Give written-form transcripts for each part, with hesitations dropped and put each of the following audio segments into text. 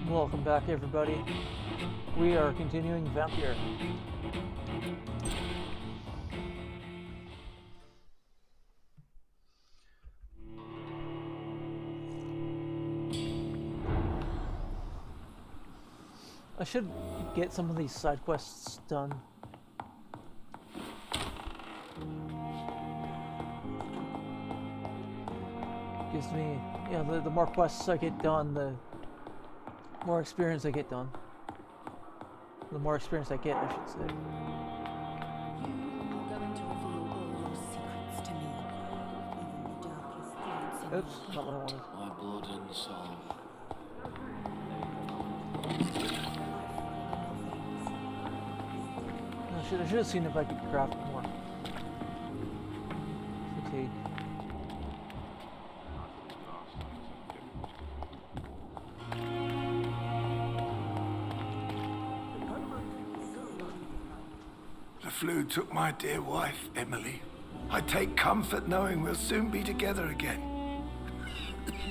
Welcome back, everybody. We are continuing Vampyr. I should get some of these side quests done. Gives me, you know, the more quests I get done, the more experience I get done. The more experience I get, I should say. You are going to reveal all your secrets to me, even the darkest thoughts in Oops, your not what I heart. wanted. My blood and soul. I should have seen if I could craft more. Fatigue. The flu took my dear wife, Emily. I take comfort knowing we'll soon be together again.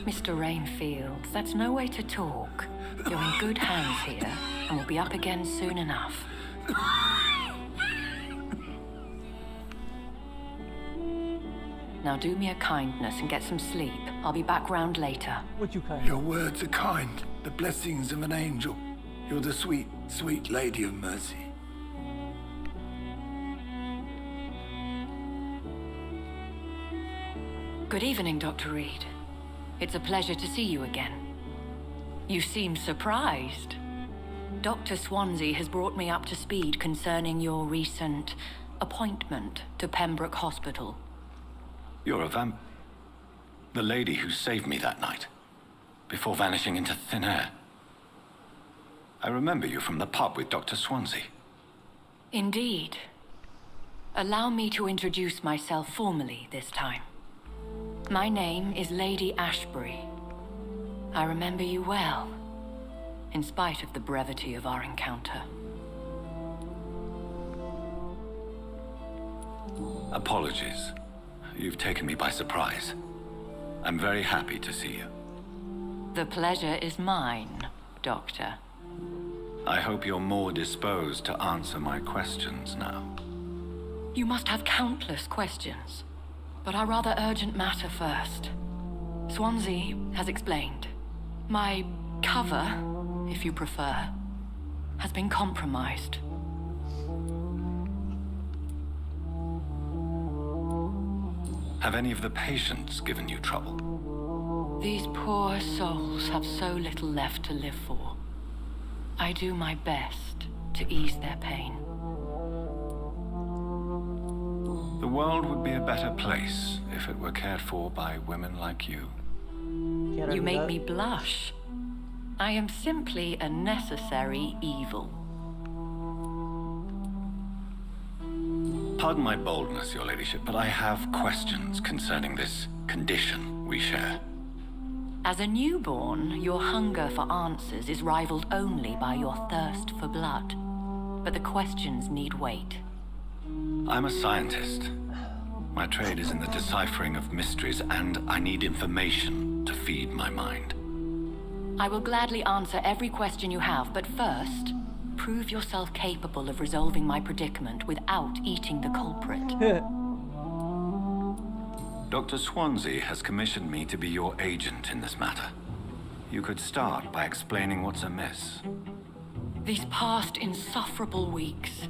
Mr. Rainfield, that's no way to talk. You're in good hands here, and we'll be up again soon enough. Now do me a kindness and get some sleep. I'll be back round later. Would you kind Your words are kind, the blessings of an angel. You're the sweet, sweet lady of mercy. Good evening, Dr. Reid. It's a pleasure to see you again. You seem surprised. Dr. Swansea has brought me up to speed concerning your recent appointment to Pembroke Hospital. You're a the lady who saved me that night, before vanishing into thin air. I remember you from the pub with Dr. Swansea. Indeed. Allow me to introduce myself formally this time. My name is Lady Ashbury. I remember you well, in spite of the brevity of our encounter. Apologies. You've taken me by surprise. I'm very happy to see you. The pleasure is mine, Doctor. I hope you're more disposed to answer my questions now. You must have countless questions, but our rather urgent matter first. Swansea has explained. My cover, if you prefer, has been compromised. Have any of the patients given you trouble? These poor souls have so little left to live for. I do my best to ease their pain. The world would be a better place if it were cared for by women like you. Can't You argue make that. me blush. I am simply a necessary evil. Pardon my boldness, your ladyship, but I have questions concerning this condition we share. As a newborn, your hunger for answers is rivaled only by your thirst for blood. But the questions need wait. I'm a scientist. My trade is in the deciphering of mysteries, and I need information to feed my mind. I will gladly answer every question you have, but first, prove yourself capable of resolving my predicament without eating the culprit. Dr. Swansea has commissioned me to be your agent in this matter. You could start by explaining what's amiss. These past insufferable weeks,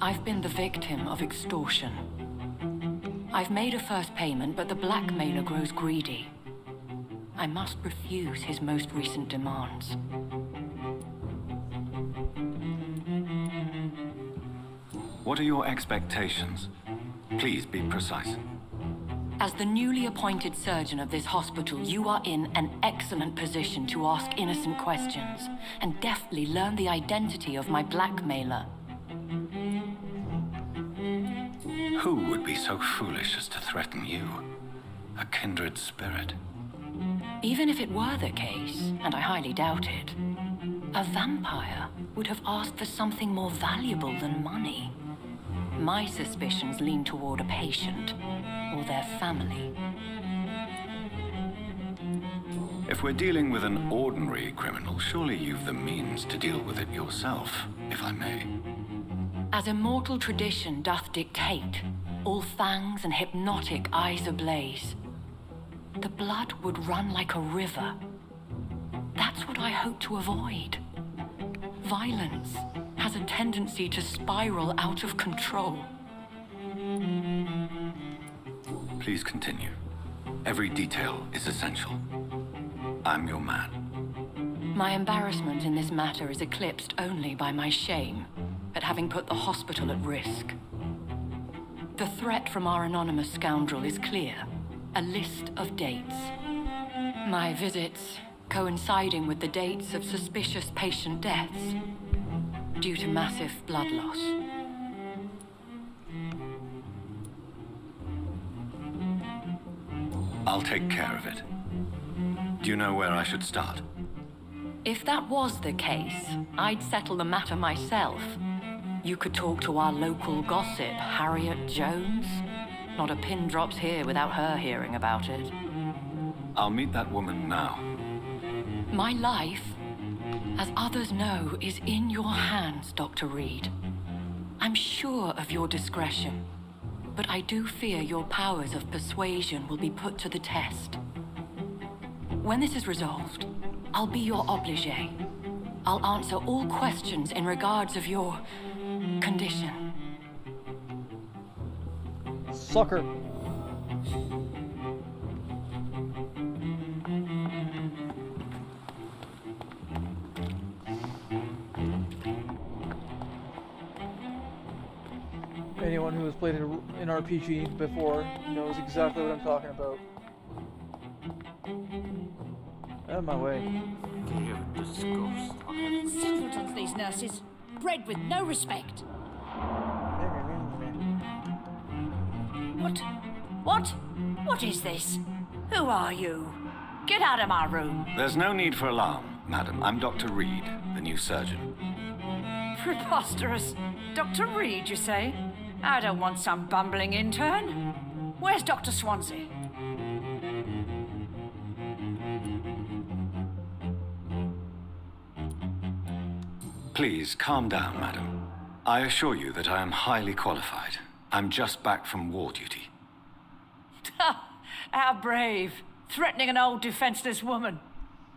I've been the victim of extortion. I've made a first payment, but the blackmailer grows greedy. I must refuse his most recent demands. What are your expectations? Please be precise. As the newly appointed surgeon of this hospital, you are in an excellent position to ask innocent questions and deftly learn the identity of my blackmailer. Who would be so foolish as to threaten you? A kindred spirit. Even if it were the case, and I highly doubt it, a vampire would have asked for something more valuable than money. My suspicions lean toward a patient or their family. If we're dealing with an ordinary criminal, surely you've the means to deal with it yourself, if I may. As immortal tradition doth dictate, all fangs and hypnotic eyes ablaze, the blood would run like a river. That's what I hope to avoid. Violence has a tendency to spiral out of control. Please continue. Every detail is essential. I'm your man. My embarrassment in this matter is eclipsed only by my shame at having put the hospital at risk. The threat from our anonymous scoundrel is clear. A list of dates. My visits coinciding with the dates of suspicious patient deaths due to massive blood loss. I'll take care of it. Do you know where I should start? If that was the case, I'd settle the matter myself. You could talk to our local gossip, Harriet Jones. Not a pin drops here without her hearing about it. I'll meet that woman now. My life, as others know, is in your hands, Dr. Reid. I'm sure of your discretion, but I do fear your powers of persuasion will be put to the test. When this is resolved, I'll be your obligé. I'll answer all questions in regards of your condition. Sucker. Anyone who has played an RPG before knows exactly what I'm talking about. Out of my way. Simpletons, these nurses. Bred with no respect. What is this? Who are you? Get out of my room. There's no need for alarm, madam. I'm Dr. Reid, the new surgeon. Preposterous. Dr. Reid, you say? I don't want some bumbling intern. Where's Dr. Swansea? Please, calm down, madam. I assure you that I am highly qualified. I'm just back from war duty. How brave. Threatening an old defenseless woman.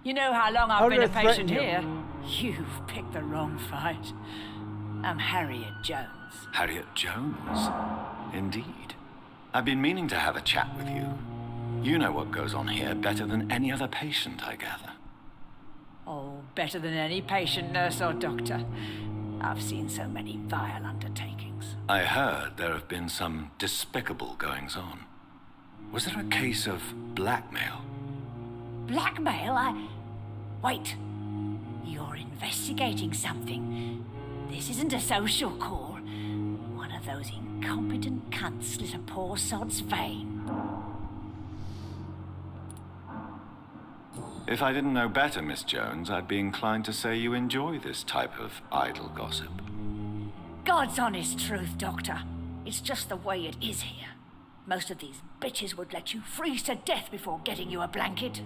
You know how long I've been a patient here? You've picked the wrong fight. I'm Harriet Jones. Harriet Jones? Indeed. I've been meaning to have a chat with you. You know what goes on here better than any other patient, I gather. Oh, better than any patient, nurse or doctor. I've seen so many vile undertakings. I heard there have been some despicable goings-on. Was there a case of blackmail? Blackmail? Wait. You're investigating something. This isn't a social call. One of those incompetent cunts slit a poor sod's vein. If I didn't know better, Miss Jones, I'd be inclined to say you enjoy this type of idle gossip. God's honest truth, Doctor. It's just the way it is here. Most of these bitches would let you freeze to death before getting you a blanket.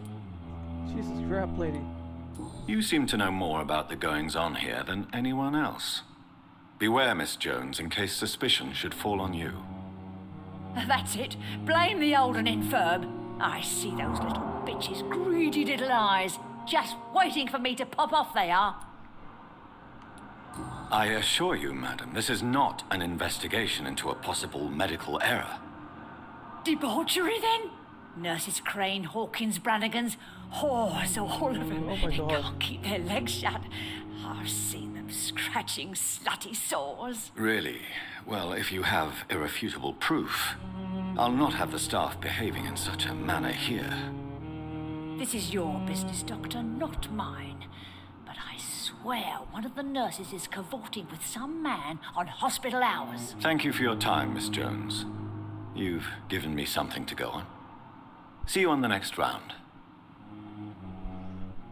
Jesus, crap, lady. You seem to know more about the goings-on here than anyone else. Beware, Miss Jones, in case suspicion should fall on you. That's it. Blame the old and infirm. I see those little bitches' greedy little eyes. Just waiting for me to pop off they are. I assure you, madam, this is not an investigation into a possible medical error. Debauchery, then? Nurses Crane, Hawkins, Brannigans, whores, all of them. Oh my They God. can't keep their legs shut. I've seen them scratching slutty sores. Really? Well, if you have irrefutable proof, I'll not have the staff behaving in such a manner here. This is your business, Doctor, not mine. But I swear one of the nurses is cavorting with some man on hospital hours. Thank you for your time, Miss Jones. You've given me something to go on. See you on the next round.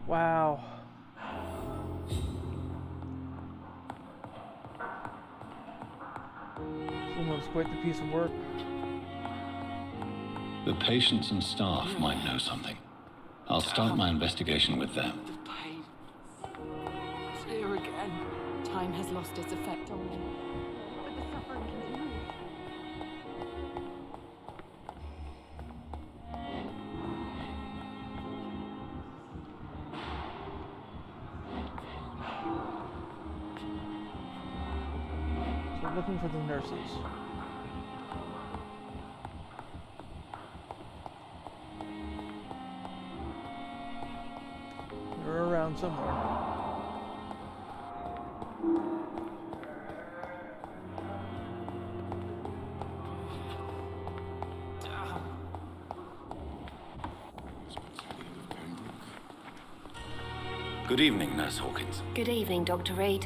Wow. Someone's quite the piece of work. The patients and staff might know something. I'll start my investigation with them. The pain. It's here again. Time has lost its effect on me. But the suffering continues. So I'm looking for the nurses. They're around somewhere. Good evening, Nurse Hawkins. Good evening, Dr. Reid.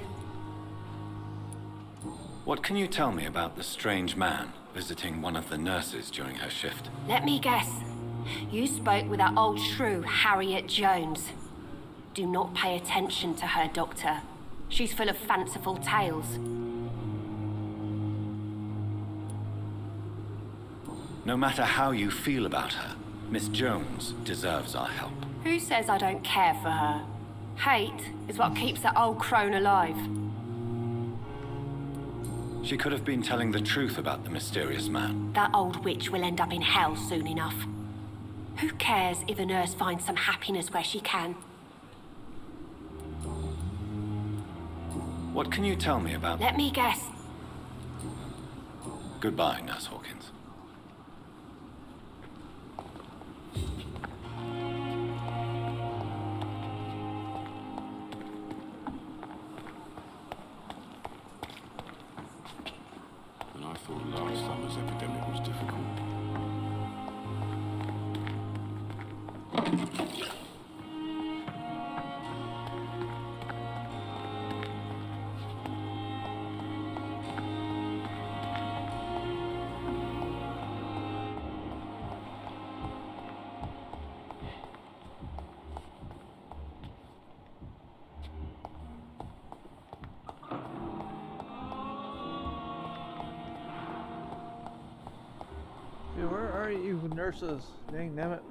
What can you tell me about the strange man visiting one of the nurses during her shift? Let me guess. You spoke with that old shrew, Harriet Jones. Do not pay attention to her, Doctor. She's full of fanciful tales. No matter how you feel about her, Miss Jones deserves our help. Who says I don't care for her? Hate is what keeps that old crone alive. She could have been telling the truth about the mysterious man. That old witch will end up in hell soon enough. Who cares if a nurse finds some happiness where she can? What can you tell me about... Let me guess. Goodbye, Nurse Hawkins. And I thought last summer's epidemic was difficult. Dude, where are you nurses? Dang damn it.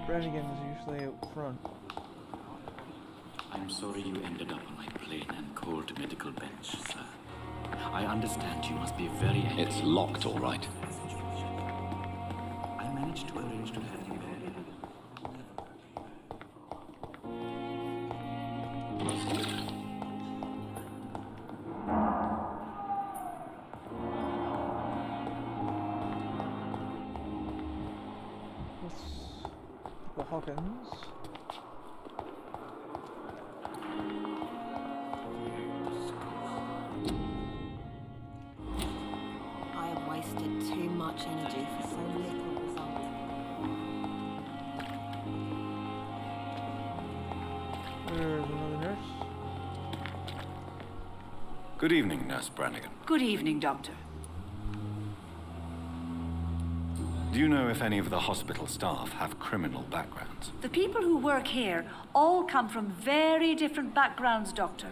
Brannigan is usually out front. I'm sorry you ended up on my plain and cold medical bench, sir. I understand you must be very angry. It's locked, all right. I managed to arrange to have you buried. Let's the Hawkins. I have wasted too much energy for so little result. There's another nurse. Good evening, Nurse Brannigan. Good evening, Doctor. Do you know if any of the hospital staff have criminal backgrounds? The people who work here all come from very different backgrounds, Doctor.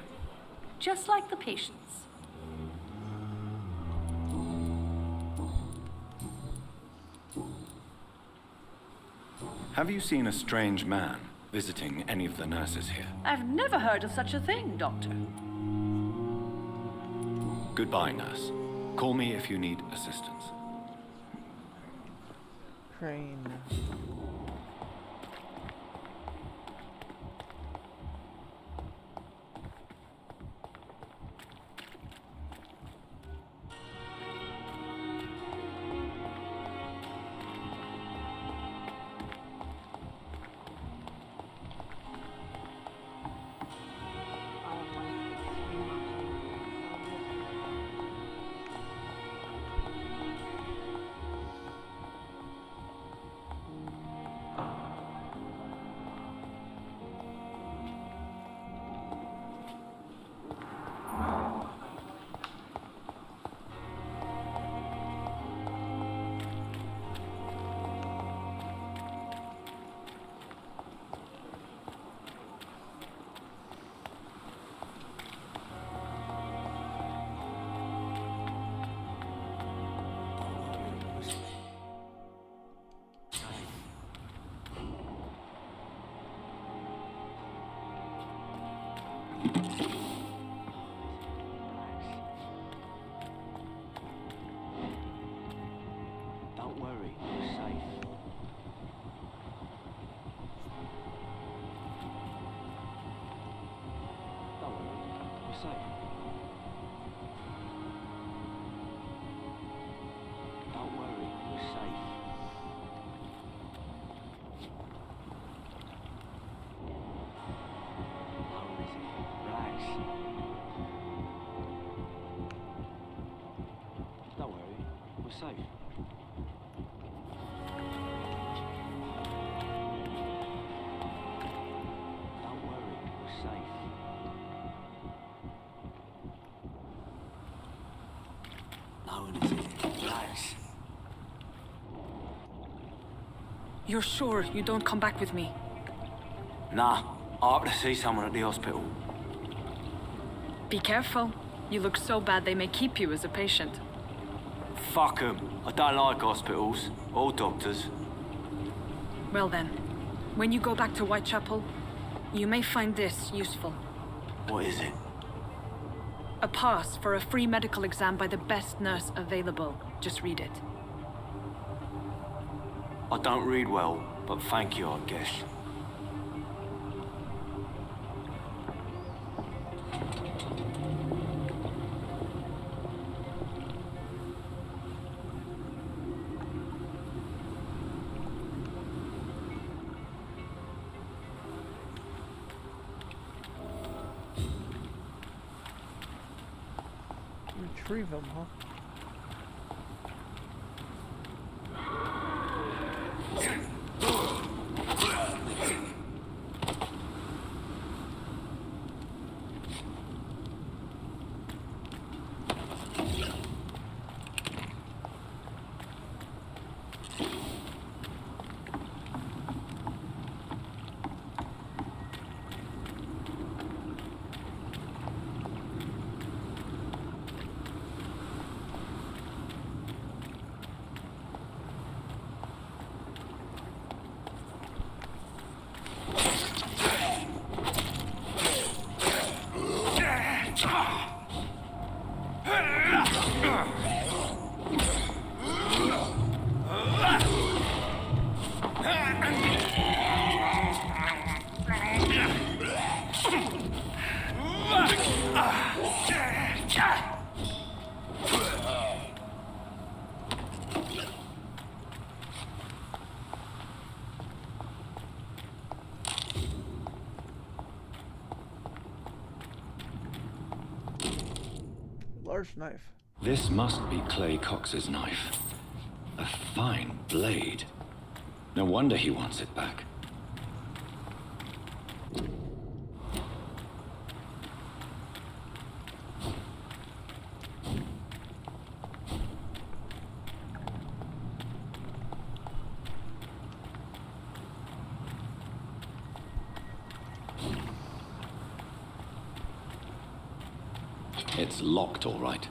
Just like the patients. Have you seen a strange man visiting any of the nurses here? I've never heard of such a thing, Doctor. Goodbye, nurse. Call me if you need assistance. Crane. Don't worry, we're safe. Don't worry, we're safe. Don't worry, we're safe. How is it? Relax. Don't worry, we're safe. Don't worry, we're safe. No one is here. Relax. You're sure you don't come back with me? Nah, I have to see someone at the hospital. Be careful. You look so bad they may keep you as a patient. Fuck 'em. I don't like hospitals or doctors. Well then, when you go back to Whitechapel, you may find this useful. What is it? A pass for a free medical exam by the best nurse available. Just read it. I don't read well, but thank you, I guess. Retrieve them, huh? Large knife. This must be Clay Cox's knife. A fine blade. No wonder he wants it back. It's locked, all right.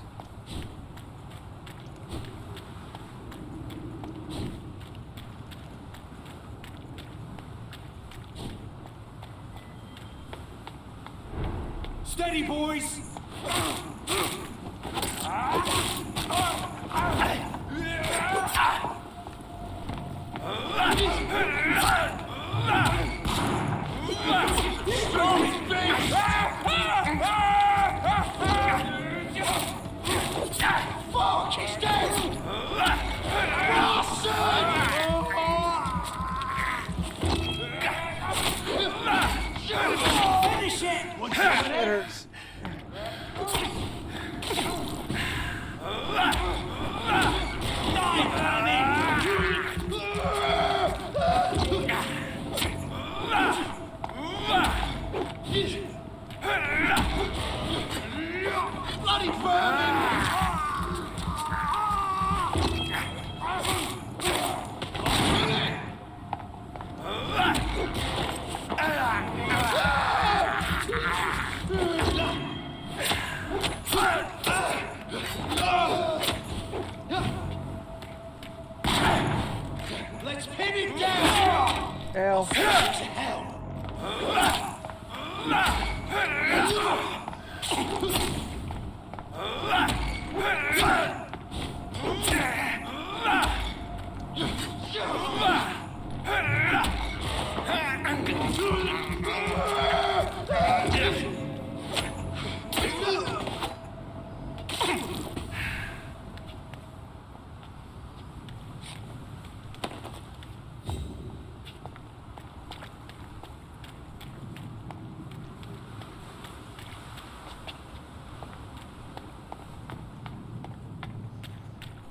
Steady, boys! Fuck, he's dead! Finish it! That hurts. Bloody vermin! Let's pin him down! Ow. To hell!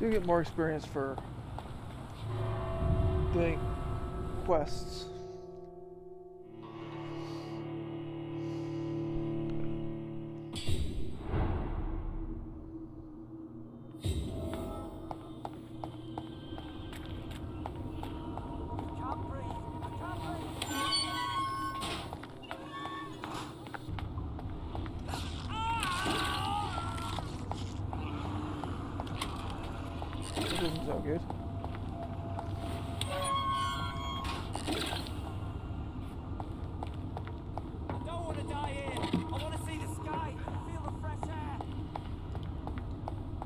Do get more experience for doing quests. That doesn't sound good. I don't want to die here. I want to see the sky, feel the fresh air.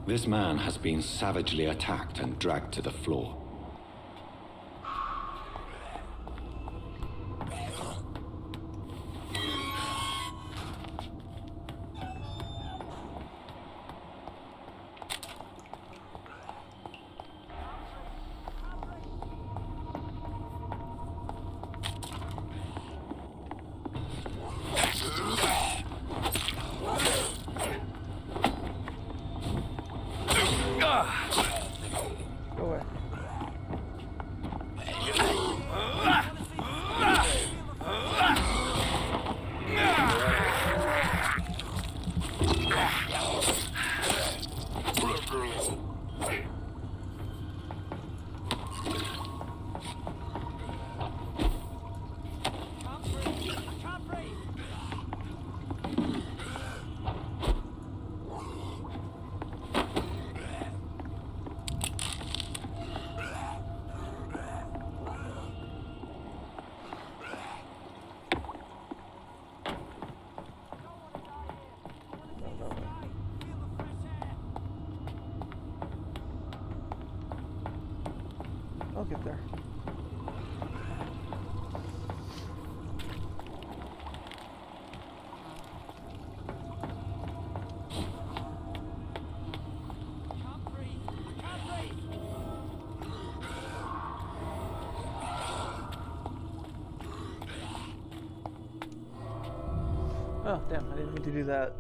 This man has been savagely attacked and dragged to the floor. Go away. I'll get there. Oh, damn, I didn't mean to do that.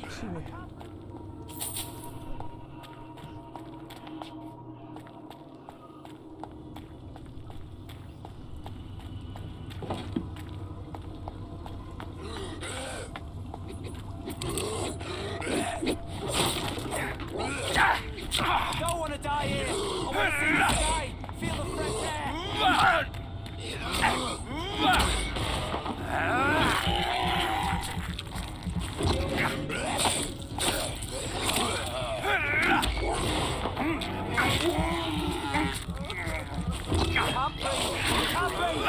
Excuse me. I don't want to die here. I want to see the sky, feel the fresh air. Can't breathe. Can't breathe.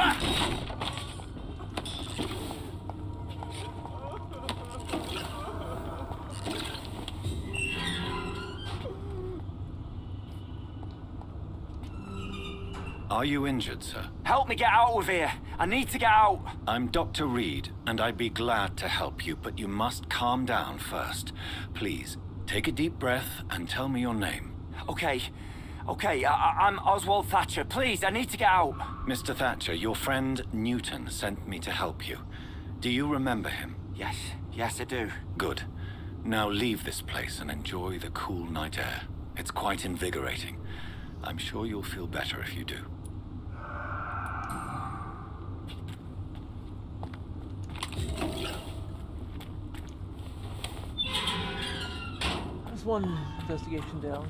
Are you injured, sir? Help me get out of here. I need to get out. I'm Dr. Reid, and I'd be glad to help you, but you must calm down first. Please, take a deep breath and tell me your name. Okay. I'm Oswald Thatcher. Please, I need to get out. Mr. Thatcher, your friend Newton sent me to help you. Do you remember him? Yes, I do. Good. Now leave this place and enjoy the cool night air. It's quite invigorating. I'm sure you'll feel better if you do. That's one investigation down.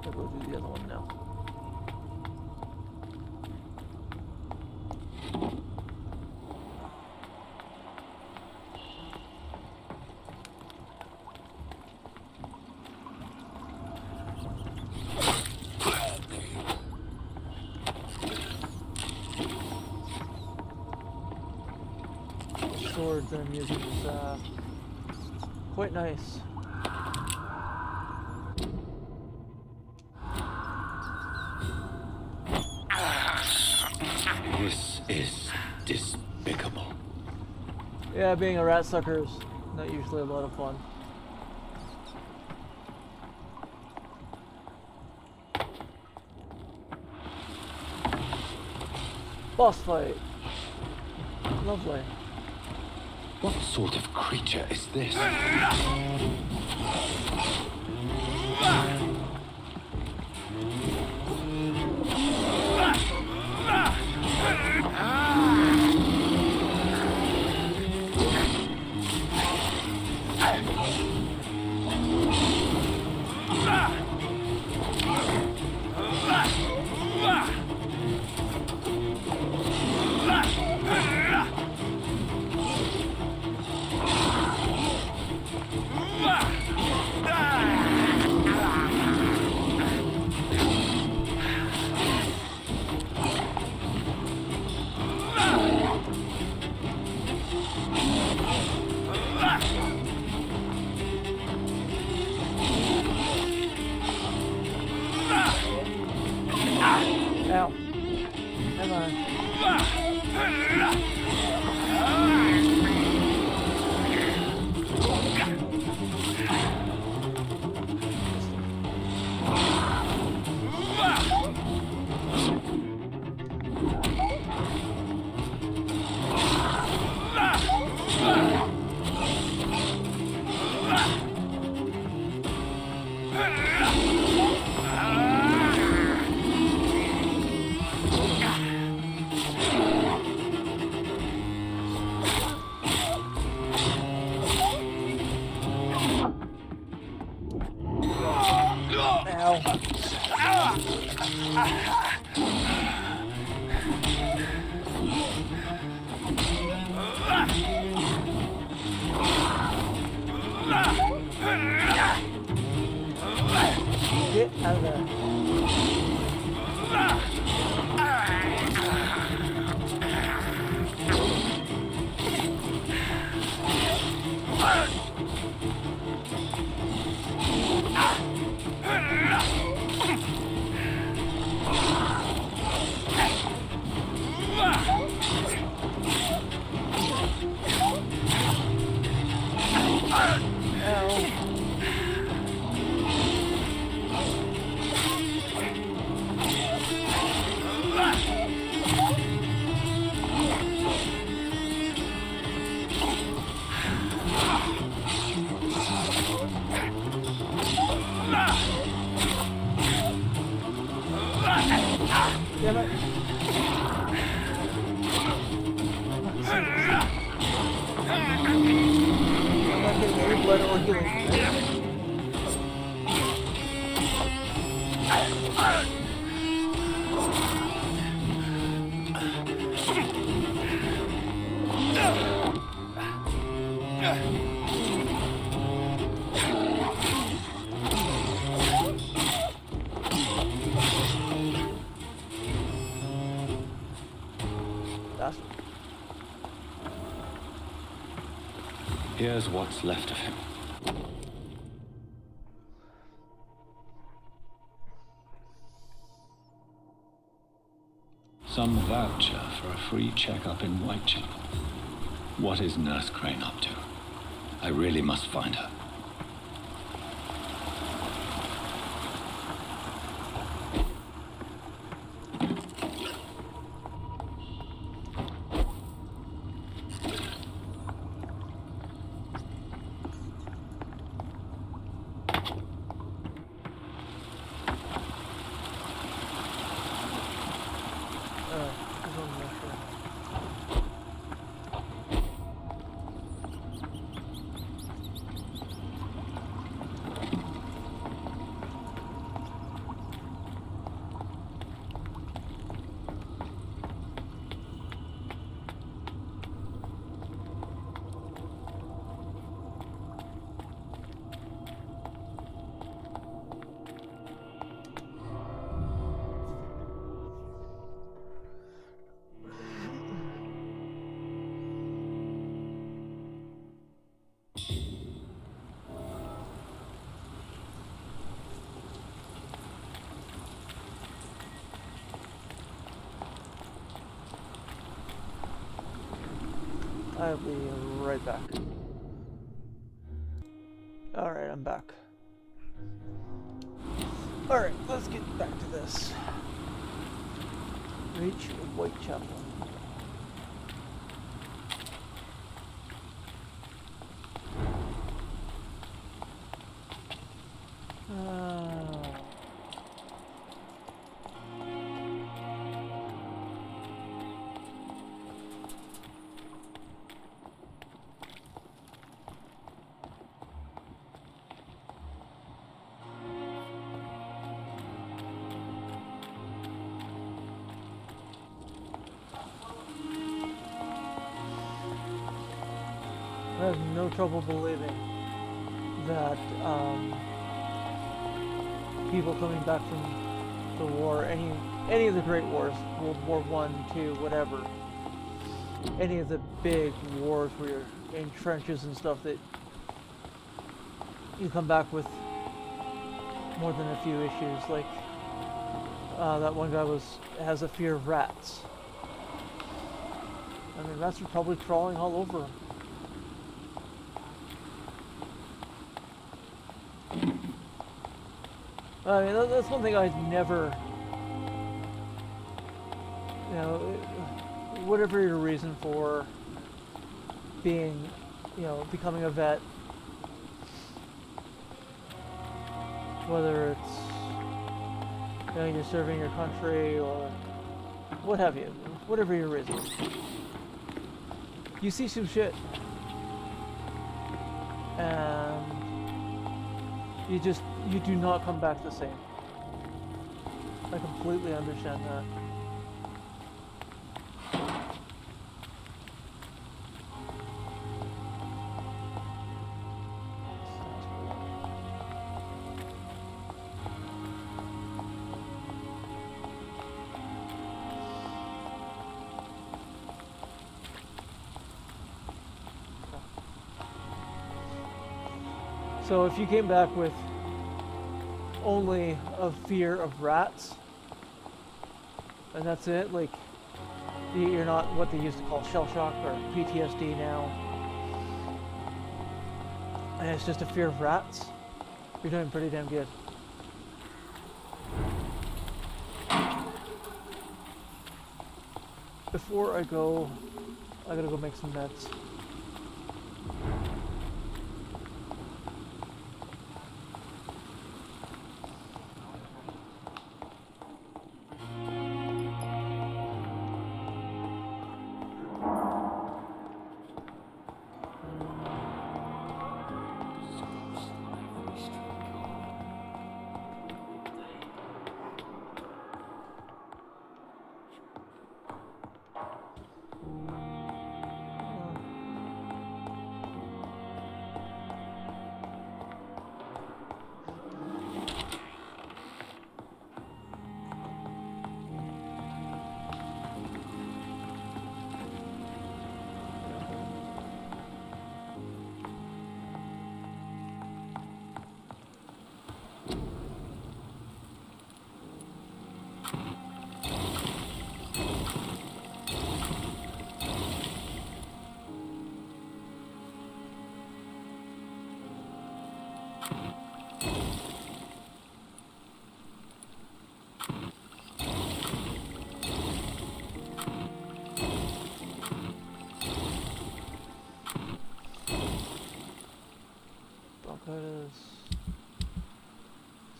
I'll go do the other one now. Swords that I'm using is quite nice. This is despicable. Yeah, being a rat sucker is not usually a lot of fun. Boss fight. Lovely. What sort of creature is this? Ow. Come on. Get out of there. Damn it. I'm not getting any blood or healing. Here's what's left of him. Some voucher for a free checkup in Whitechapel. What is Nurse Crane up to? I really must find her. I'll be right back. Alright, I'm back. Alright, let's get back to this. Reach Whitechapel. I have no trouble believing that people coming back from the war, any of the great wars, World War I, II, whatever, any of the big wars where you're in trenches and stuff, that you come back with more than a few issues. Like that one guy has a fear of rats. I mean, rats are probably crawling all over him. I mean, that's one thing I'd never, you know, whatever your reason for being, you know, becoming a vet, whether it's, you know, you're serving your country or what have you, whatever your reason, you see some shit, and you do not come back the same. I completely understand that. So if you came back with only a fear of rats, and that's it, like, you're not what they used to call shell shock or PTSD now, and it's just a fear of rats, you're doing pretty damn good. Before I go, I gotta go make some meds.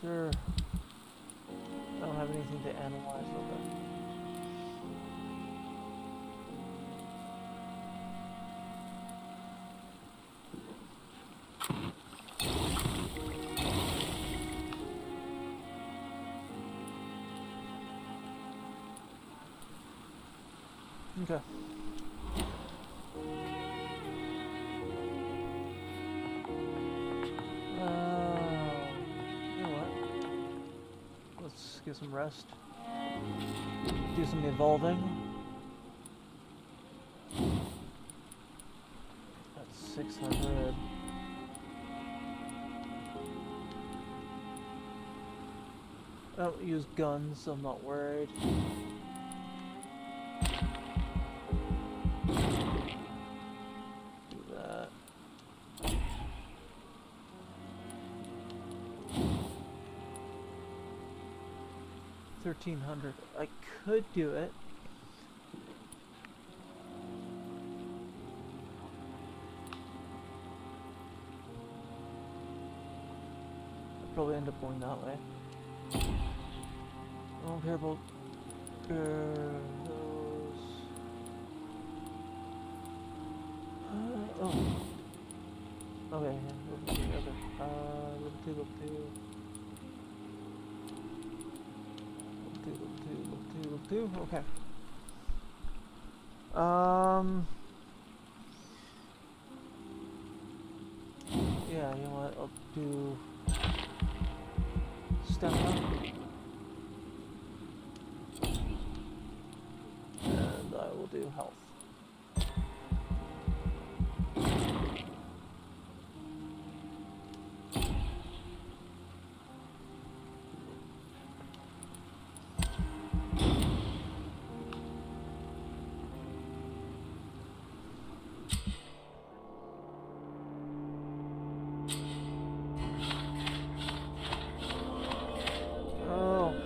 Sure. I don't have anything to analyze with it. Okay. Get some rest. Do some evolving. That's 600. I don't use guns, so I'm not worried. 1300. I could do it. I'd probably end up going that way. I don't care about those. Oh. Okay, yeah, level 2. Level 2, okay. Yeah, you know what, I'll do stamina. And I will do health.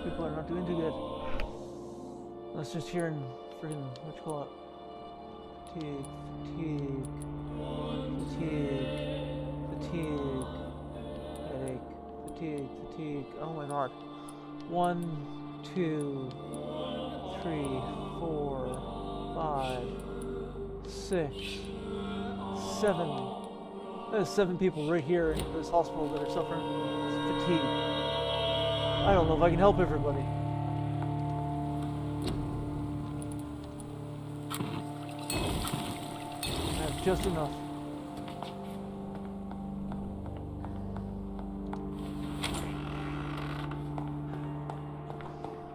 People are not doing too good. Let's just hear freaking, what you call it? Fatigue. Headache. Fatigue. Oh my god. 1, 2, 3, 4, 5, 6, 7. There's 7 people right here in this hospital that are suffering fatigue. I don't know if I can help everybody. I have just enough.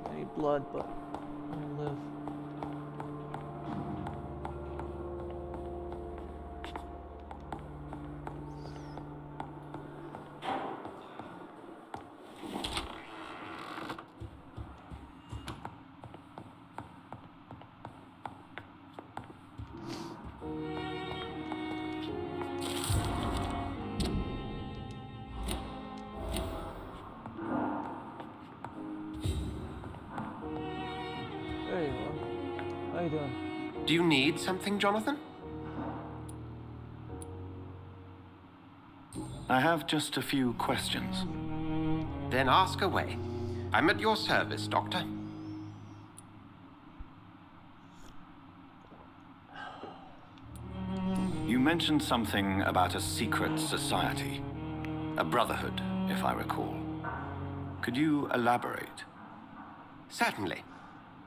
I need blood, but I'll live. There you are. How you doing? Do you need something, Jonathan? I have just a few questions. Then ask away. I'm at your service, Doctor. You mentioned something about a secret society. A brotherhood, if I recall. Could you elaborate? Certainly.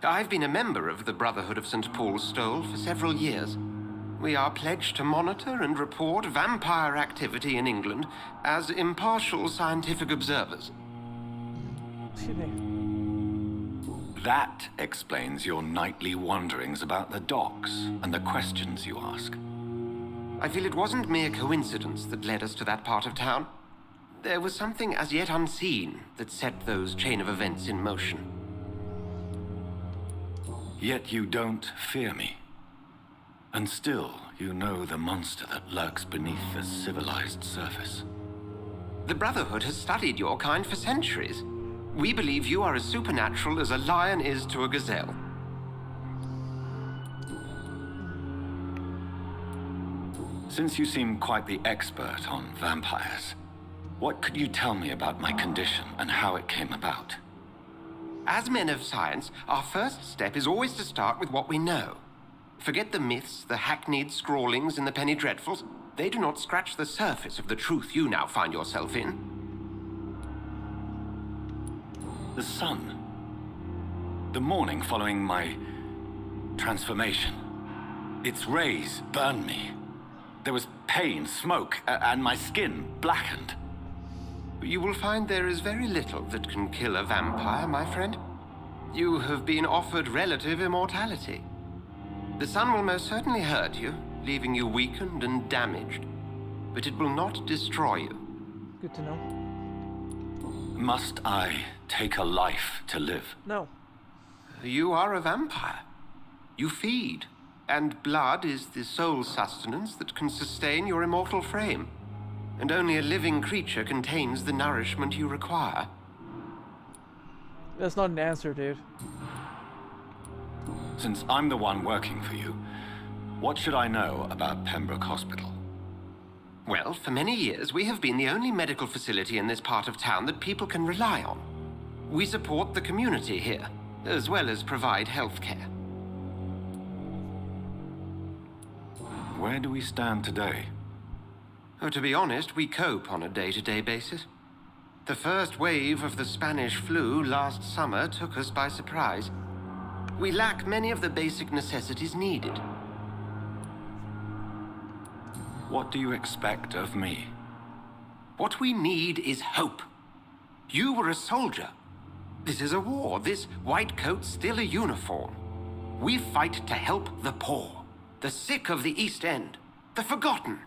I've been a member of the Brotherhood of St. Paul's Stole for several years. We are pledged to monitor and report vampire activity in England as impartial scientific observers. Excuse me. That explains your nightly wanderings about the docks and the questions you ask. I feel it wasn't mere coincidence that led us to that part of town. There was something as yet unseen that set those chain of events in motion. Yet you don't fear me. And still, you know the monster that lurks beneath the civilized surface. The Brotherhood has studied your kind for centuries. We believe you are as supernatural as a lion is to a gazelle. Since you seem quite the expert on vampires, what could you tell me about my condition and how it came about? As men of science, our first step is always to start with what we know. Forget the myths, the hackneyed scrawlings in the penny dreadfuls. They do not scratch the surface of the truth you now find yourself in. The sun. The morning following my transformation. Its rays burned me. There was pain, smoke, and my skin blackened. You will find there is very little that can kill a vampire, my friend. You have been offered relative immortality. The sun will most certainly hurt you, leaving you weakened and damaged. But it will not destroy you. Good to know. Must I take a life to live? No. You are a vampire. You feed, and blood is the sole sustenance that can sustain your immortal frame. And only a living creature contains the nourishment you require. That's not an answer, dude. Since I'm the one working for you, what should I know about Pembroke Hospital? Well, for many years, we have been the only medical facility in this part of town that people can rely on. We support the community here, as well as provide health care. Where do we stand today? Oh, to be honest, we cope on a day-to-day basis. The first wave of the Spanish flu last summer took us by surprise. We lack many of the basic necessities needed. What do you expect of me? What we need is hope. You were a soldier. This is a war. This white coat's still a uniform. We fight to help the poor, the sick of the East End, the forgotten.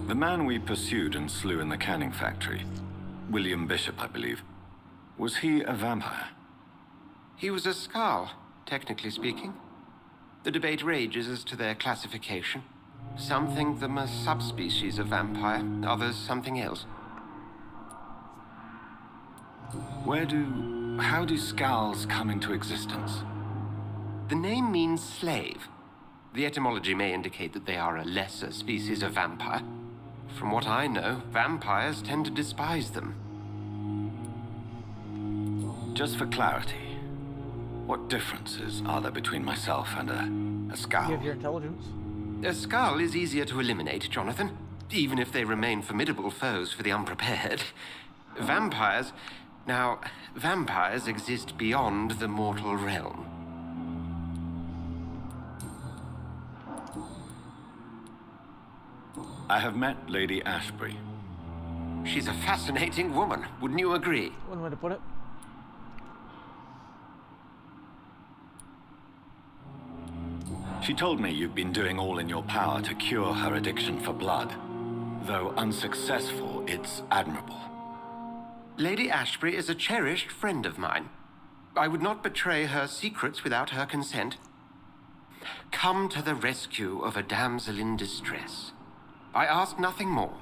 The man we pursued and slew in the canning factory, William Bishop, I believe, was he a vampire? He was a Skal, technically speaking. The debate rages as to their classification. Some think them a subspecies of vampire, others something else. How do Skals come into existence? The name means slave. The etymology may indicate that they are a lesser species of vampire. From what I know, vampires tend to despise them. Just for clarity, what differences are there between myself and a Skal? You have your intelligence? A Skal is easier to eliminate, Jonathan, even if they remain formidable foes for the unprepared. Vampires... Now, vampires exist beyond the mortal realm. I have met Lady Ashbury. She's a fascinating woman, wouldn't you agree? One way to put it. She told me you've been doing all in your power to cure her addiction for blood. Though unsuccessful, it's admirable. Lady Ashbury is a cherished friend of mine. I would not betray her secrets without her consent. Come to the rescue of a damsel in distress. I ask nothing more.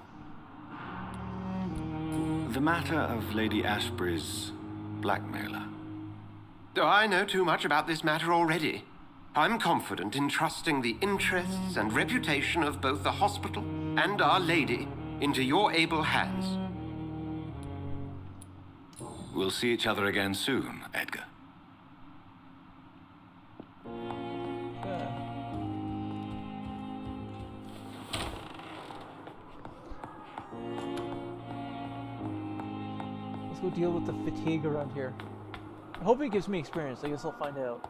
The matter of Lady Ashbury's blackmailer. Oh, I know too much about this matter already. I'm confident in trusting the interests and reputation of both the hospital and Our Lady into your able hands. We'll see each other again soon, Edgar. Let's go deal with the fatigue around here. I hope it gives me experience. I guess I'll find out.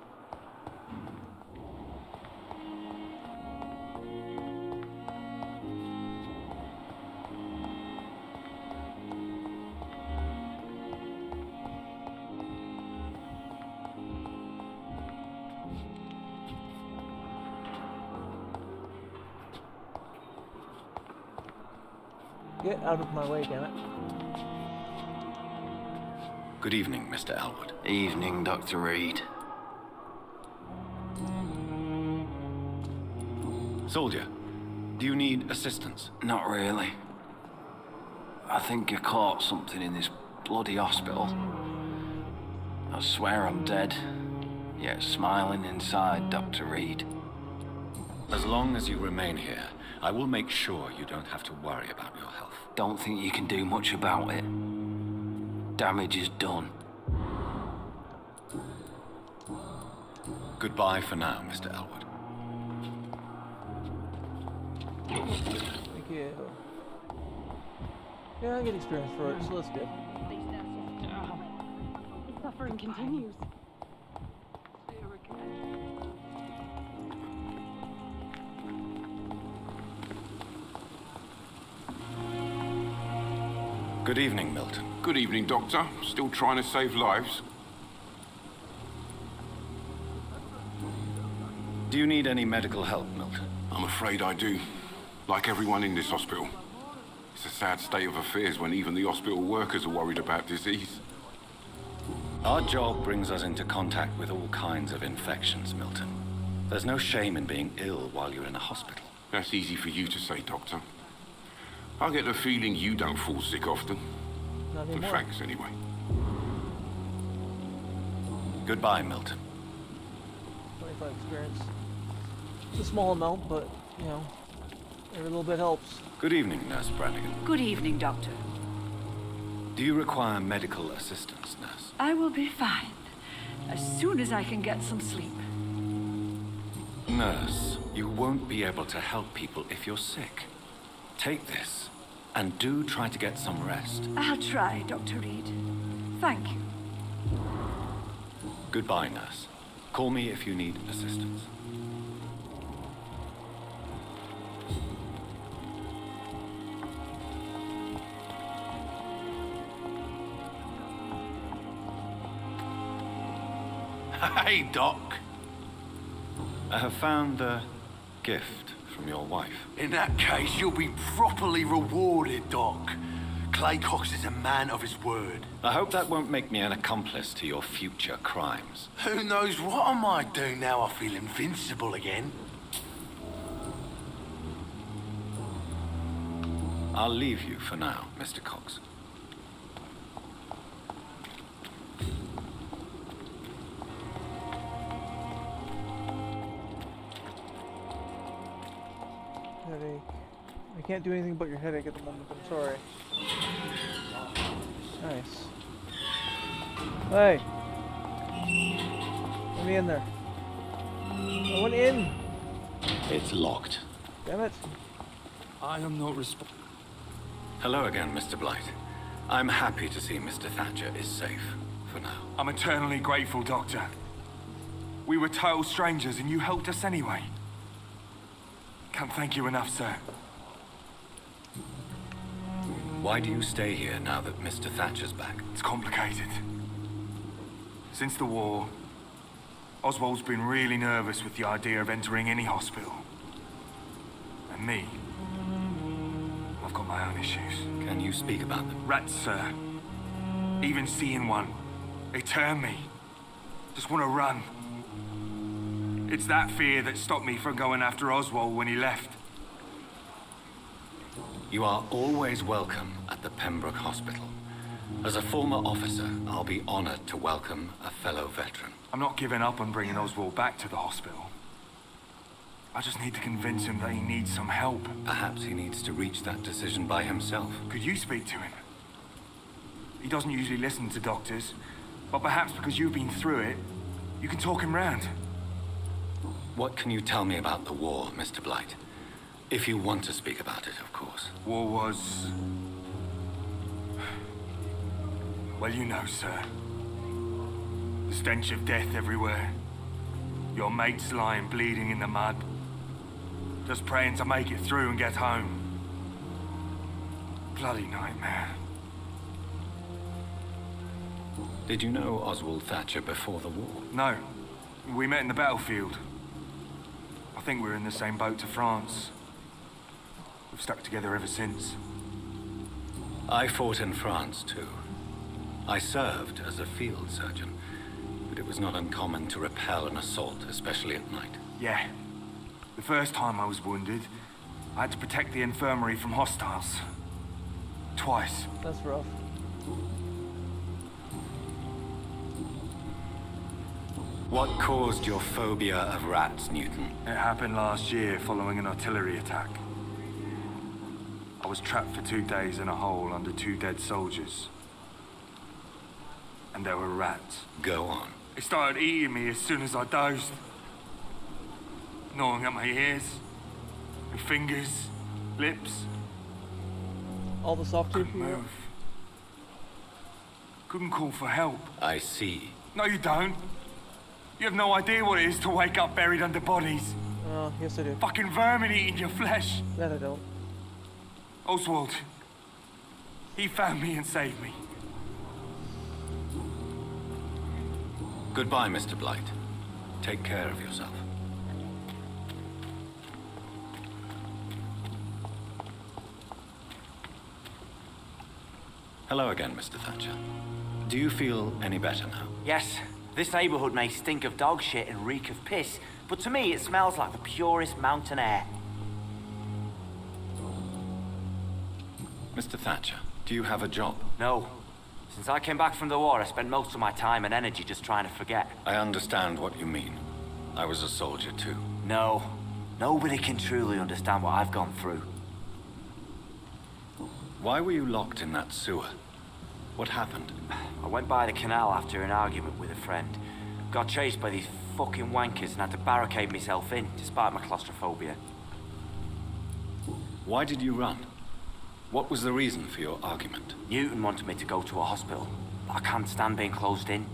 Get out of my way, damn it. Good evening, Mr. Elwood. Evening, Dr. Reid. Soldier, do you need assistance? Not really. I think I caught something in this bloody hospital. I swear I'm dead, yet smiling inside, Dr. Reid. As long as you remain here, I will make sure you don't have to worry about your health. Don't think you can do much about it. Damage is done. Goodbye for now, Mr. Elwood. Thank you. Yeah, I get experience for it, so that's good. The suffering continues. Good evening, Milton. Good evening, Doctor. Still trying to save lives? Do you need any medical help, Milton? I'm afraid I do. Like everyone in this hospital. It's a sad state of affairs when even the hospital workers are worried about disease. Our job brings us into contact with all kinds of infections, Milton. There's no shame in being ill while you're in a hospital. That's easy for you to say, Doctor. I get the feeling you don't fall sick often. Not But anymore. thanks anyway. Goodbye, Milton. 25 experience. It's a small amount, but, you know, every little bit helps. Good evening, Nurse Brannigan. Good evening, Doctor. Do you require medical assistance, Nurse? I will be fine. As soon as I can get some sleep. Nurse, you won't be able to help people if you're sick. Take this, and do try to get some rest. I'll try, Dr. Reid. Thank you. Goodbye, Nurse. Call me if you need assistance. Hey, Doc. I have found a gift from your wife. In that case, you'll be properly rewarded, Doc. Clay Cox is a man of his word. I hope that won't make me an accomplice to your future crimes. Who knows what I might do now I feel invincible again. I'll leave you for now, Mr. Cox. Headache. I can't do anything but your headache at the moment, I'm sorry. Nice. Hey! Let me in there. I went in! It's locked. Damn it. I am not responsible. Hello again, Mr. Blight. I'm happy to see Mr. Thatcher is safe for now. I'm eternally grateful, Doctor. We were total strangers and you helped us anyway. Can't thank you enough, sir. Why do you stay here now that Mr. Thatcher's back? It's complicated. Since the war, Oswald's been really nervous with the idea of entering any hospital. And me, I've got my own issues. Can you speak about them? Rats, sir. Even seeing one, they turn me. Just want to run. It's that fear that stopped me from going after Oswald when he left. You are always welcome at the Pembroke Hospital. As a former officer, I'll be honored to welcome a fellow veteran. I'm not giving up on bringing Oswald back to the hospital. I just need to convince him that he needs some help. Perhaps he needs to reach that decision by himself. Could you speak to him? He doesn't usually listen to doctors, but perhaps because you've been through it, you can talk him round. What can you tell me about the war, Mr. Blight? If you want to speak about it, of course. War was... well, you know, sir. The stench of death everywhere. Your mates lying bleeding in the mud. Just praying to make it through and get home. Bloody nightmare. Did you know Oswald Thatcher before the war? No. We met in the battlefield. I think we're in the same boat to France. We've stuck together ever since. I fought in France, too. I served as a field surgeon, but it was not uncommon to repel an assault, especially at night. Yeah. The first time I was wounded, I had to protect the infirmary from hostiles. Twice. That's rough. What caused your phobia of rats, Newton? It happened last year following an artillery attack. I was trapped for 2 days in a hole under 2 dead soldiers. And there were rats. Go on. They started eating me as soon as I dozed. Gnawing at my ears, my fingers, lips. All the soft tissue. Couldn't move. Couldn't call for help. I see. No, you don't. You have no idea what it is to wake up buried under bodies. Oh, yes I do. Fucking vermin eating your flesh. That I don't. Oswald. He found me and saved me. Goodbye, Mr. Blight. Take care of yourself. Hello again, Mr. Thatcher. Do you feel any better now? Yes. This neighborhood may stink of dog shit and reek of piss, but to me it smells like the purest mountain air. Mr. Thatcher, do you have a job? No. Since I came back from the war, I spent most of my time and energy just trying to forget. I understand what you mean. I was a soldier too. No. Nobody can truly understand what I've gone through. Why were you locked in that sewer? What happened? I went by the canal after an argument with a friend. Got chased by these fucking wankers and had to barricade myself in, despite my claustrophobia. Why did you run? What was the reason for your argument? Newton wanted me to go to a hospital, but I can't stand being closed in.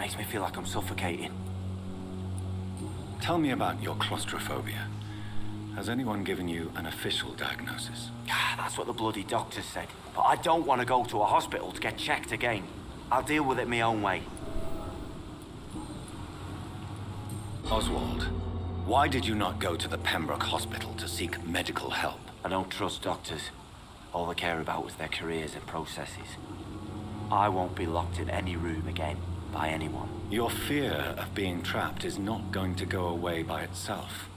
Makes me feel like I'm suffocating. Tell me about your claustrophobia. Has anyone given you an official diagnosis? That's what the bloody doctor said. But I don't want to go to a hospital to get checked again. I'll deal with it my own way. Oswald, why did you not go to the Pembroke hospital to seek medical help? I don't trust doctors. All they care about is their careers and processes. I won't be locked in any room again by anyone. Your fear of being trapped is not going to go away by itself.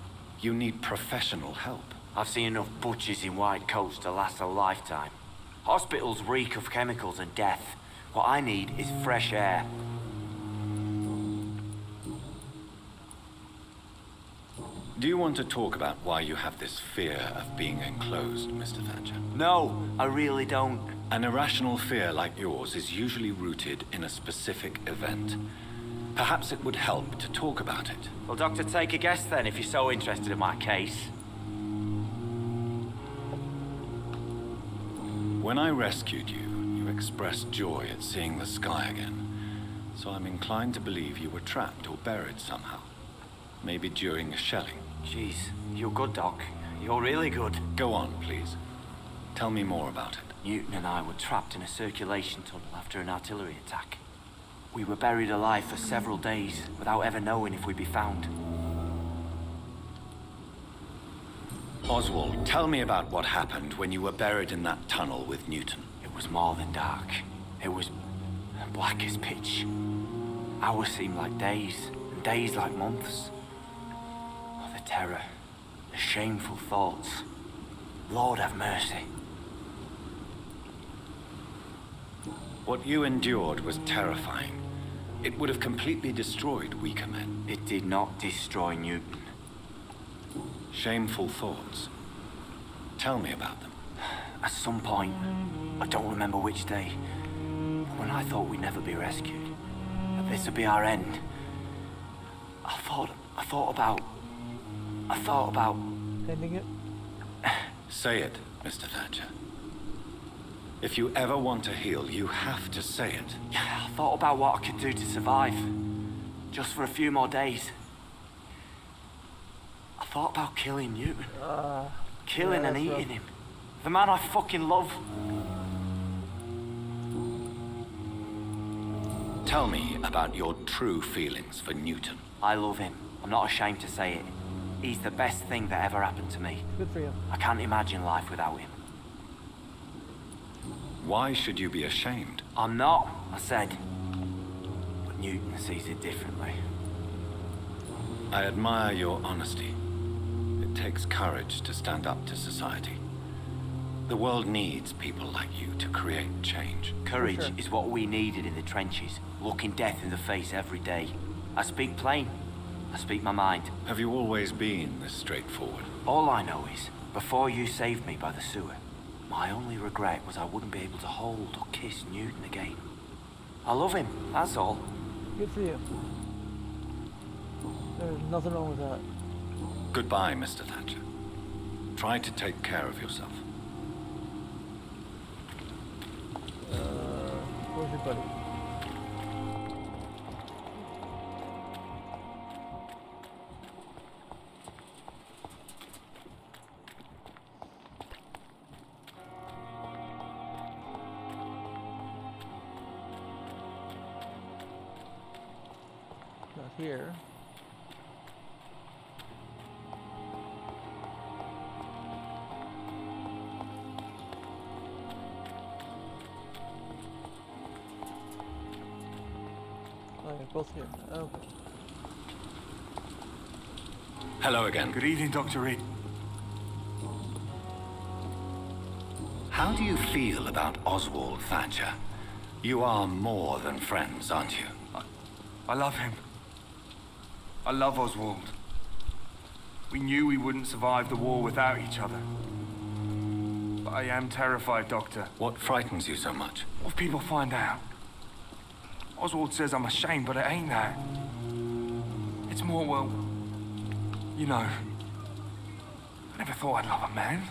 You need professional help. I've seen enough butchers in white coats to last a lifetime. Hospitals reek of chemicals and death. What I need is fresh air. Do you want to talk about why you have this fear of being enclosed, Mr. Thatcher? No, I really don't. An irrational fear like yours is usually rooted in a specific event. Perhaps it would help to talk about it. Well, Doctor, take a guess then, if you're so interested in my case. When I rescued you, you expressed joy at seeing the sky again. So I'm inclined to believe you were trapped or buried somehow. Maybe during a shelling. Jeez, you're good, Doc. You're really good. Go on, please. Tell me more about it. Newton and I were trapped in a circulation tunnel after an artillery attack. We were buried alive for several days without ever knowing if we'd be found. Oswald, tell me about what happened when you were buried in that tunnel with Newton. It was more than dark. It was black as pitch. Hours seemed like days, and days like months. Oh, the terror, the shameful thoughts. Lord have mercy. What you endured was terrifying. It would have completely destroyed weaker men. It did not destroy Newton. Shameful thoughts. Tell me about them. At some point, I don't remember which day, when I thought we'd never be rescued, that this would be our end, I thought about... Ending it? Say it, Mr. Thatcher. If you ever want to heal, you have to say it. I thought about what I could do to survive. Just for a few more days. I thought about killing Newton. Killing and eating him. The man I fucking love. Tell me about your true feelings for Newton. I love him. I'm not ashamed to say it. He's the best thing that ever happened to me. Good for you. I can't imagine life without him. Why should you be ashamed? I'm not, I said. But Newton sees it differently. I admire your honesty. It takes courage to stand up to society. The world needs people like you to create change. Courage is what we needed in the trenches, looking death in the face every day. I speak plain. I speak my mind. Have you always been this straightforward? All I know is, before you saved me by the sewer, my only regret was I wouldn't be able to hold or kiss Newton again. I love him, that's all. Good for you. There's nothing wrong with that. Goodbye, Mr. Thatcher. Try to take care of yourself. Where's your buddy? Not here. Oh, you're both here. Okay. Hello again. Good evening, Dr. Reid. How do you feel about Oswald Thatcher? You are more than friends, aren't you? I love him. I love Oswald. We knew we wouldn't survive the war without each other. But I am terrified, Doctor. What frightens you so much? What if people find out? Oswald says I'm ashamed, but it ain't that. It's more, well, you know, I never thought I'd love a man.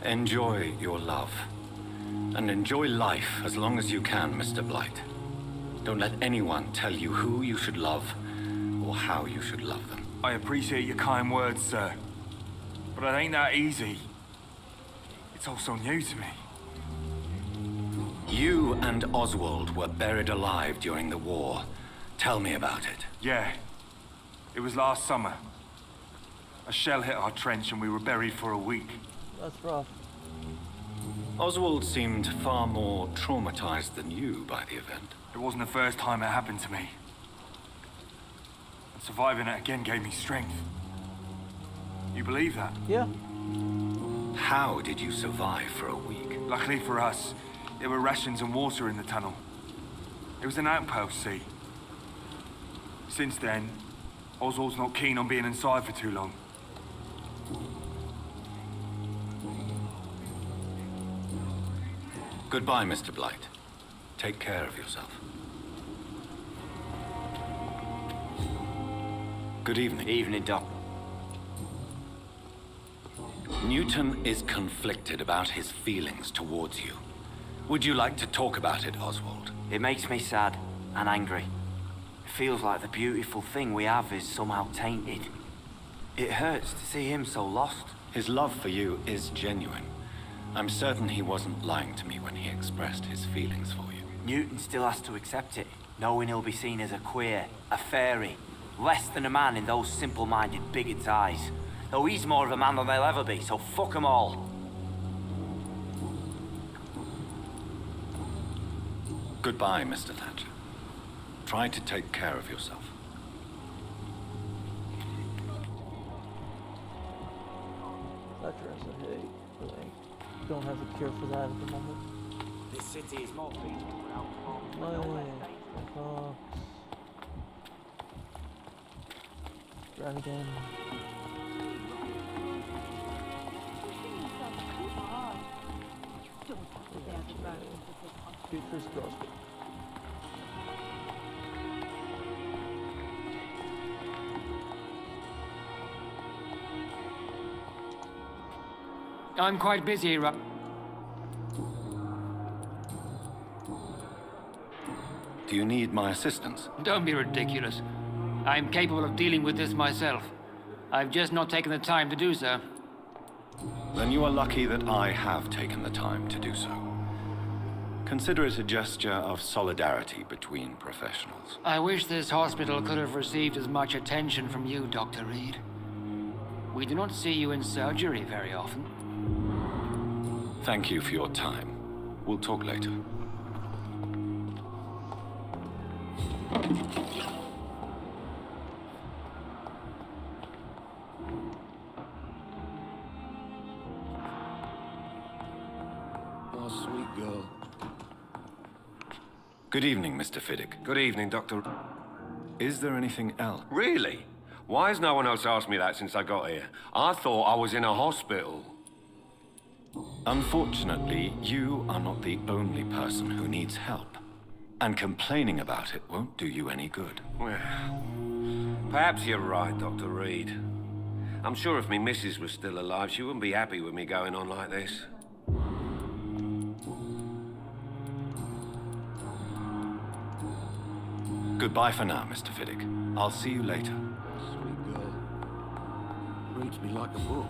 Enjoy your love. And enjoy life as long as you can, Mr. Blight. Don't let anyone tell you who you should love or how you should love them. I appreciate your kind words, sir. But it ain't that easy. It's all so new to me. You and Oswald were buried alive during the war. Tell me about it. Yeah. It was last summer. A shell hit our trench and we were buried for a week. That's rough. Oswald seemed far more traumatized than you by the event. It wasn't the first time it happened to me. And surviving it again gave me strength. You believe that? Yeah. How did you survive for a week? Luckily for us, there were rations and water in the tunnel. It was an outpost, see. Since then, Oswald's not keen on being inside for too long. Goodbye, Mr. Blight. Take care of yourself. Good evening. Evening, Doc. Newton is conflicted about his feelings towards you. Would you like to talk about it, Oswald? It makes me sad and angry. It feels like the beautiful thing we have is somehow tainted. It hurts to see him so lost. His love for you is genuine. I'm certain he wasn't lying to me when he expressed his feelings for you. Newton still has to accept it, knowing he'll be seen as a queer, a fairy, less than a man in those simple-minded bigots' eyes. Though he's more of a man than they'll ever be, so fuck 'em all. Goodbye, Mr. Thatcher. Try to take care of yourself. Thatcher has a headache, but I don't have a cure for that at the moment. This city is more peaceful without Fox. Drive again. Beatrice Crosby. I'm quite busy, Do you need my assistance? Don't be ridiculous. I'm capable of dealing with this myself. I've just not taken the time to do so. Then you are lucky that I have taken the time to do so. Consider it a gesture of solidarity between professionals. I wish this hospital could have received as much attention from you, Dr. Reid. We do not see you in surgery very often. Thank you for your time. We'll talk later. Oh, sweet girl. Good evening, Mr. Fiddick. Good evening, Doctor. Is there anything else? Really? Why has no one else asked me that since I got here? I thought I was in a hospital. Unfortunately, you are not the only person who needs help. And complaining about it won't do you any good. Well, perhaps you're right, Dr. Reid. I'm sure if me missus was still alive, she wouldn't be happy with me going on like this. Goodbye for now, Mr. Fiddick. I'll see you later. Sweet girl. Reads me like a book.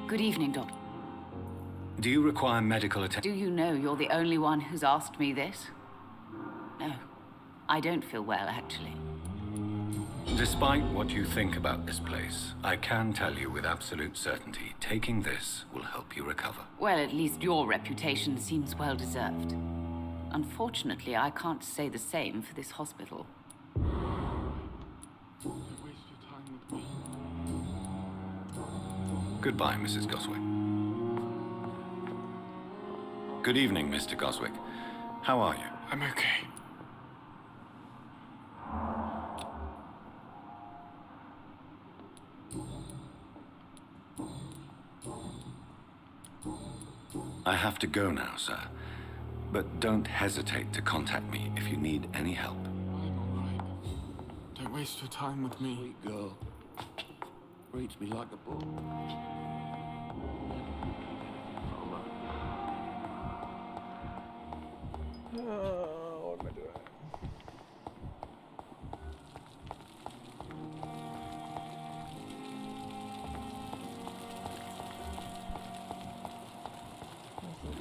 Good evening, Doctor. Do you require medical attention? Do you know you're the only one who's asked me this? No, I don't feel well, actually. Despite what you think about this place, I can tell you with absolute certainty, taking this will help you recover. Well, at least your reputation seems well deserved. Unfortunately, I can't say the same for this hospital. Waste your time with me. Goodbye, Mrs. Goswick. Good evening, Mr. Goswick. How are you? I'm okay. I have to go now, sir. But don't hesitate to contact me if you need any help. I'm alright. Don't waste your time with me. Sweet girl. Reads me like a book. What am I doing?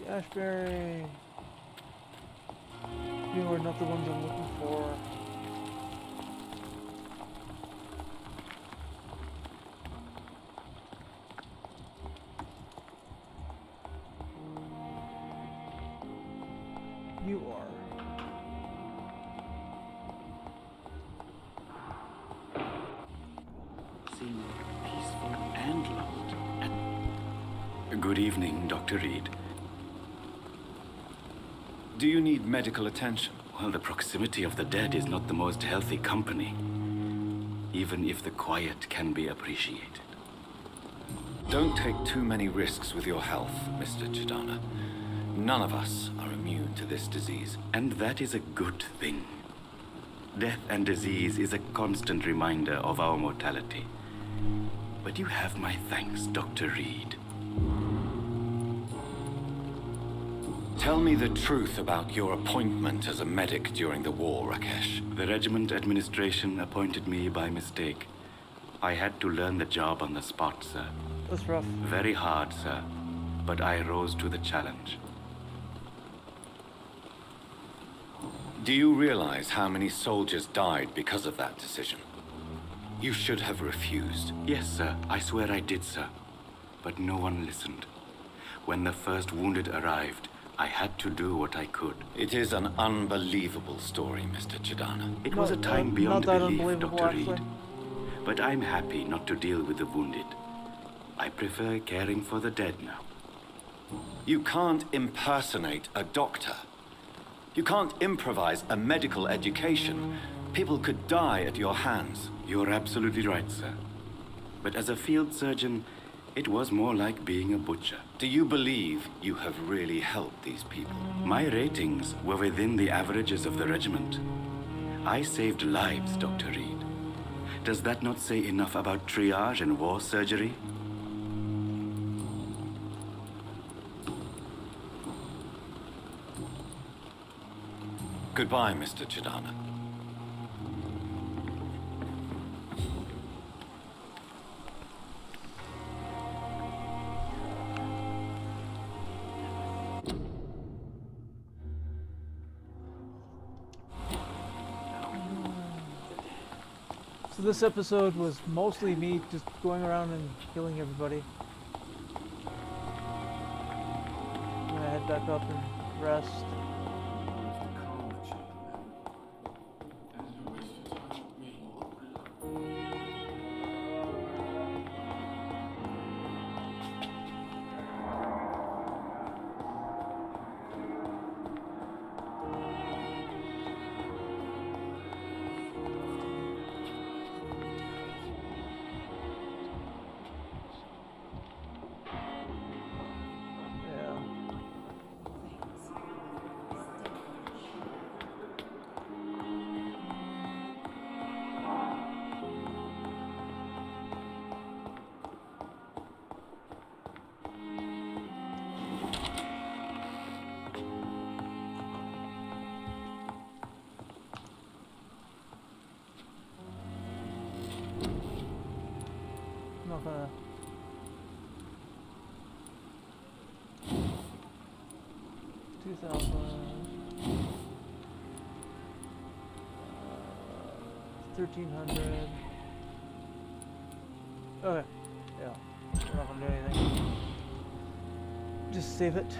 The Ashbury. You are not the ones I'm looking for. You are. Seem peaceful and loved. Good evening, Dr. Reid. Do you need medical attention? Well, the proximity of the dead is not the most healthy company, even if the quiet can be appreciated. Don't take too many risks with your health, Mr. Chidana. None of us are immune to this disease. And that is a good thing. Death and disease is a constant reminder of our mortality. But you have my thanks, Dr. Reid. Tell me the truth about your appointment as a medic during the war, Rakesh. The regiment administration appointed me by mistake. I had to learn the job on the spot, sir. That's rough. Very hard, sir. But I rose to the challenge. Do you realize how many soldiers died because of that decision? You should have refused. Yes, sir. I swear I did, sir. But no one listened. When the first wounded arrived, I had to do what I could. It is an unbelievable story, Mr. Chidana. It was a time beyond not that belief, unbelievable, Dr. actually. Reid. But I'm happy not to deal with the wounded. I prefer caring for the dead now. You can't impersonate a doctor. You can't improvise a medical education. People could die at your hands. You're absolutely right, sir. But as a field surgeon, it was more like being a butcher. Do you believe you have really helped these people? My ratings were within the averages of the regiment. I saved lives, Dr. Reid. Does that not say enough about triage and war surgery? Goodbye, Mr. Chidana. So this episode was mostly me just going around and killing everybody. I'm gonna head back up and rest. Not gonna. $1,300. Okay. Yeah. We're not gonna do anything. Just save it.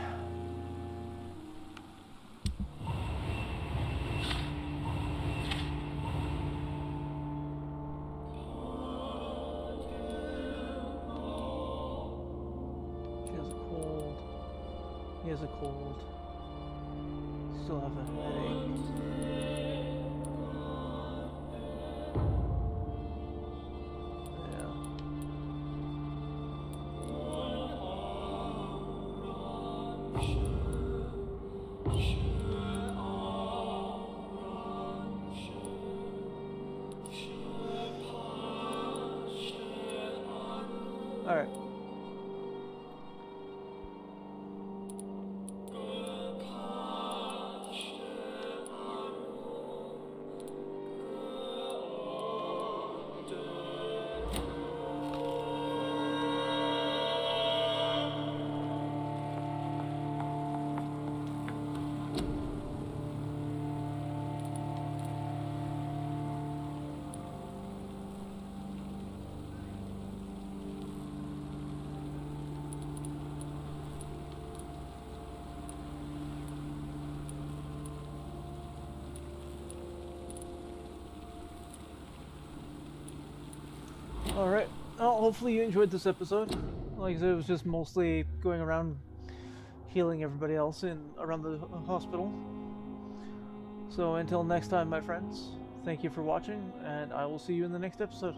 He has a cold. Still have a headache. Alright. Alright, well, hopefully you enjoyed this episode. Like I said, it was just mostly going around healing everybody else around the hospital. So until next time, my friends, thank you for watching, and I will see you in the next episode.